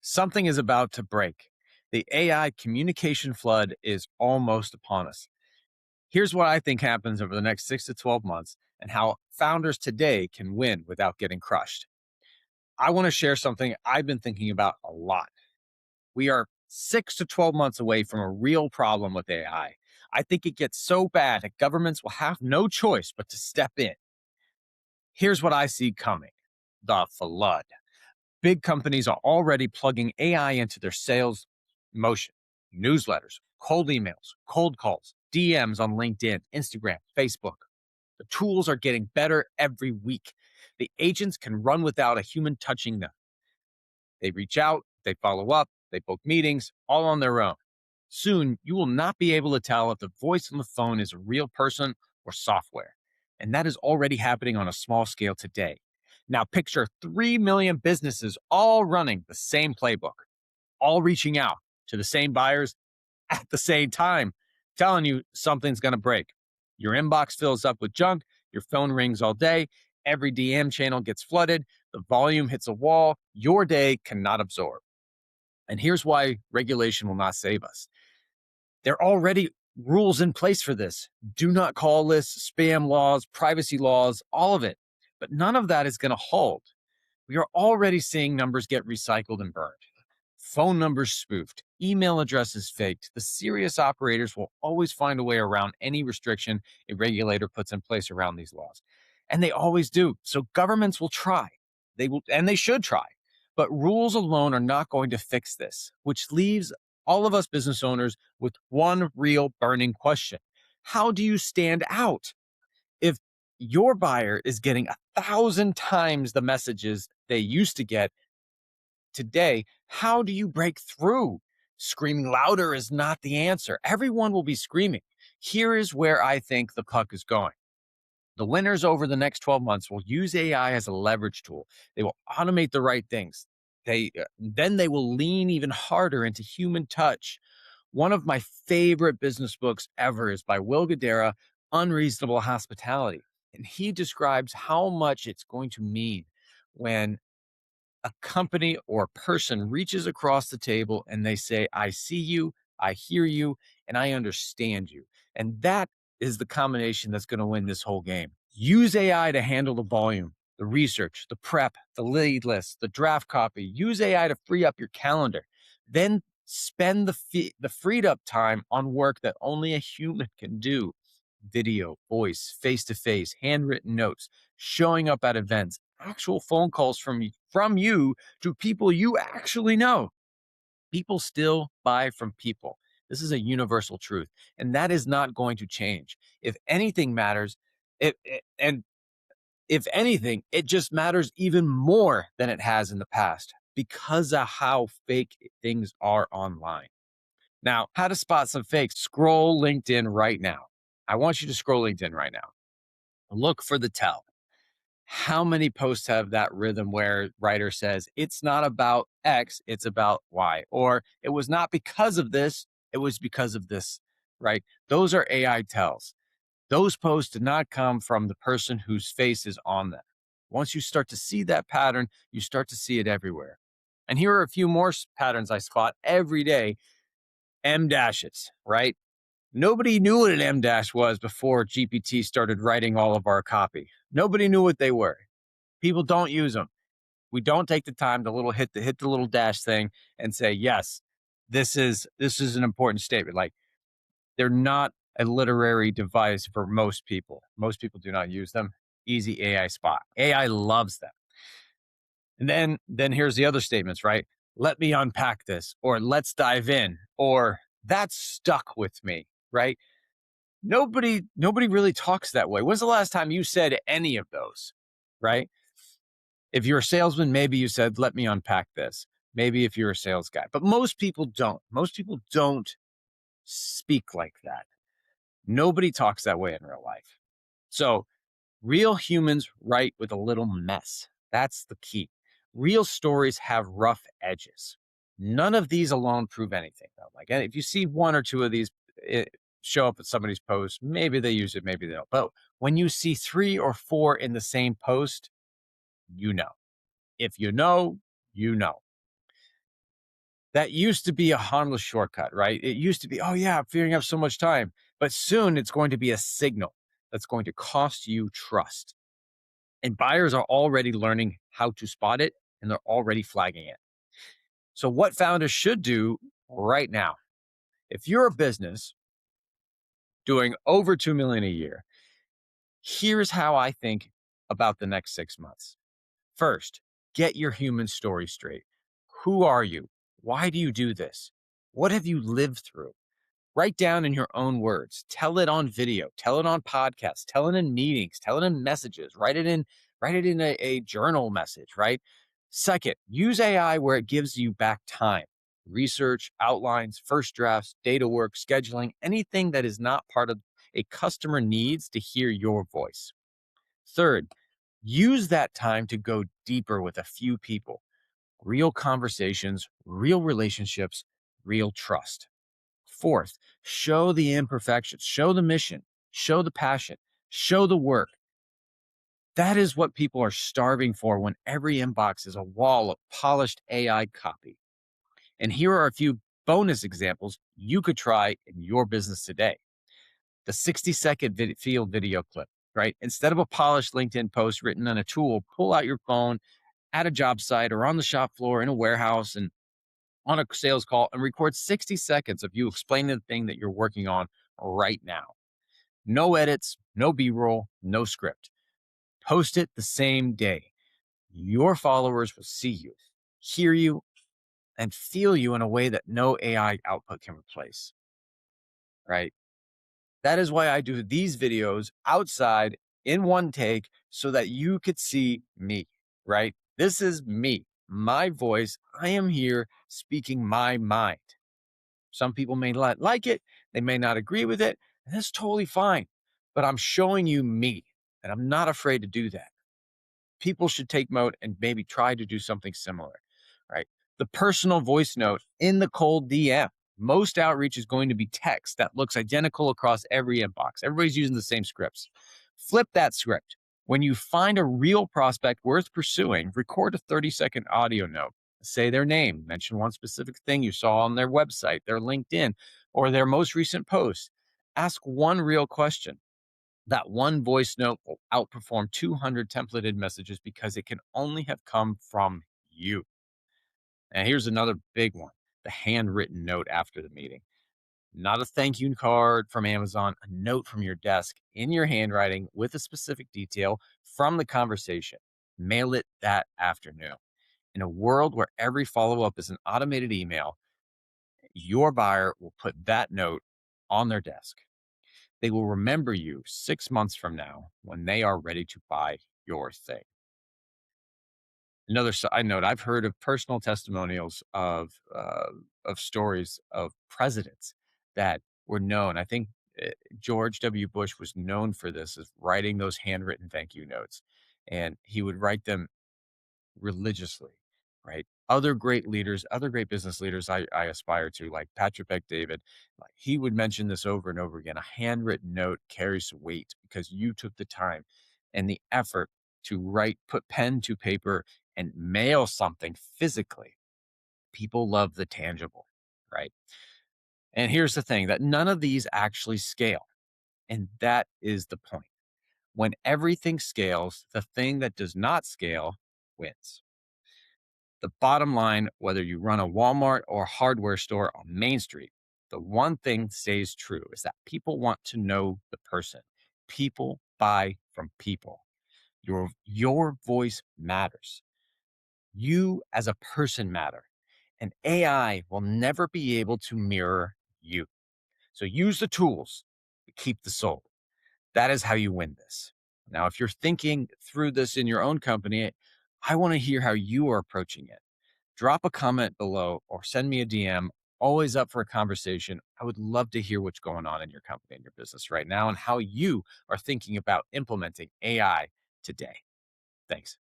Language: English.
Something is about to break. The AI communication flood is almost upon us. Here's what I think happens over the next 6 to 12 months and how founders today can win without getting crushed. I want to share something I've been thinking about a lot. We are 6 to 12 months away from a real problem with AI. I think it gets so bad that governments will have no choice but to step in. Here's what I see coming: the flood. Big companies are already plugging AI into their sales motion. Newsletters, cold emails, cold calls, DMs on LinkedIn, Instagram, Facebook. The tools are getting better every week. The agents can run without a human touching them. They reach out, they follow up, they book meetings, all on their own. Soon, you will not be able to tell if the voice on the phone is a real person or software. And that is already happening on a small scale today. Now, picture 3 million businesses all running the same playbook, all reaching out to the same buyers at the same time, telling you something's going to break. Your inbox fills up with junk, your phone rings all day, every DM channel gets flooded, the volume hits a wall your day cannot absorb. And here's why regulation will not save us. There are already rules in place for this: do not call lists, spam laws, privacy laws, all of it. But none of that is going to hold. We are already seeing numbers get recycled and burned, phone numbers spoofed, email addresses faked. The serious operators will always find a way around any restriction a regulator puts in place around these laws. And they always do. So governments will try. They will, and they should try. But rules alone are not going to fix this, which leaves all of us business owners with one real burning question: how do you stand out? If your buyer is getting 1,000 times the messages they used to get today, how do you break through? Screaming louder is not the answer. Everyone will be screaming. Here is where I think the puck is going. The winners over the next 12 months will use AI as a leverage tool. They will automate the right things. Then they will lean even harder into human touch. One of my favorite business books ever is by Will Guidara, Unreasonable Hospitality. And he describes how much it's going to mean when a company or person reaches across the table and they say, I see you, I hear you, and I understand you. And that is the combination that's going to win this whole game. Use AI to handle the volume, the research, the prep, the lead list, the draft copy. Use AI to free up your calendar. Then spend the freed up time on work that only a human can do: video, voice, face-to-face, handwritten notes, showing up at events, actual phone calls from you to people you actually know. People still buy from people. This is a universal truth, and that is not going to change. If anything matters, and if anything, it just matters even more than it has in the past because of how fake things are online. Now, how to spot some fakes? Scroll LinkedIn right now. I want you to scroll LinkedIn right now. Look for the tell. How many posts have that rhythm where writer says, it's not about X, it's about Y, or it was not because of this, it was because of this, right? Those are AI tells. Those posts did not come from the person whose face is on them. Once you start to see that pattern, you start to see it everywhere. And here are a few more patterns I spot every day. M dashes, right? Nobody knew what an M dash was before GPT started writing all of our copy. Nobody knew what they were. People don't use them. We don't take the time to hit the little dash thing and say, yes, this is an important statement. Like, they're not a literary device for most people. Most people do not use them. Easy AI spot. AI loves them. And then here's the other statements, right? Let me unpack this, or let's dive in, or that stuck with me, right? Nobody really talks that way. When's the last time you said any of those, right? If you're a salesman, maybe you said, let me unpack this. Maybe if you're a sales guy, but most people don't. Most people don't speak like that. Nobody talks that way in real life. So real humans write with a little mess. That's the key. Real stories have rough edges. None of these alone prove anything, though. Like, if you see one or two of these show up at somebody's post, maybe they use it, maybe they don't. But when you see 3 or 4 in the same post, you know. If you know, you know. That used to be a harmless shortcut, right? It used to be, oh, yeah, I'm freeing up so much time. But soon it's going to be a signal that's going to cost you trust. And buyers are already learning how to spot it and they're already flagging it. So, what founders should do right now, if you're a business doing over 2 million a year, here's how I think about the next 6 months. First, get your human story straight. Who are you? Why do you do this? What have you lived through? Write down in your own words. Tell it on video. Tell it on podcasts. Tell it in meetings. Tell it in messages. Write it in a journal message, right? Second, use AI where it gives you back time. Research, outlines, first drafts, data work, scheduling, anything that is not part of a customer needs to hear your voice. Third, use that time to go deeper with a few people. Real conversations, real relationships, real trust. Fourth, show the imperfections, show the mission, show the passion, show the work. That is what people are starving for when every inbox is a wall of polished AI copy. And here are a few bonus examples you could try in your business today. The 60-second field video clip, right? Instead of a polished LinkedIn post written on a tool, pull out your phone at a job site or on the shop floor in a warehouse and on a sales call and record 60 seconds of you explaining the thing that you're working on right now. No edits, no B-roll, no script. Post it the same day. Your followers will see you, hear you, and feel you in a way that no AI output can replace, right? That is why I do these videos outside in one take so that you could see me, right? This is me, my voice. I am here speaking my mind. Some people may not like it, they may not agree with it, and that's totally fine. But I'm showing you me, and I'm not afraid to do that. People should take note and maybe try to do something similar, right? The personal voice note in the cold DM. Most outreach is going to be text that looks identical across every inbox. Everybody's using the same scripts. Flip that script. When you find a real prospect worth pursuing, record a 30-second audio note. Say their name, mention one specific thing you saw on their website, their LinkedIn, or their most recent post. Ask one real question. That one voice note will outperform 200 templated messages because it can only have come from you. And here's another big one, the handwritten note after the meeting. Not a thank you card from Amazon, a note from your desk in your handwriting with a specific detail from the conversation. Mail it that afternoon. In a world where every follow up is an automated email, your buyer will put that note on their desk. They will remember you 6 months from now when they are ready to buy your thing. Another side note: I've heard of personal testimonials of stories of presidents that were known. I think George W. Bush was known for this, as writing those handwritten thank you notes, and he would write them religiously, right? Other great leaders, other great business leaders I aspire to, like Patrick Bet David, like he would mention this over and over again. A handwritten note carries weight because you took the time and the effort to write, put pen to paper, and mail something physically. People love the tangible, right? And here's the thing, that none of these actually scale. And that is the point. When everything scales, the thing that does not scale wins. The bottom line, whether you run a Walmart or a hardware store on Main Street, the one thing stays true is that people want to know the person. People buy from people. Your voice matters. You as a person matter. And AI will never be able to mirror you. So use the tools to keep the soul. That is how you win this. Now, if you're thinking through this in your own company, I want to hear how you are approaching it. Drop a comment below or send me a DM. Always up for a conversation. I would love to hear what's going on in your company and your business right now and how you are thinking about implementing AI today. Thanks.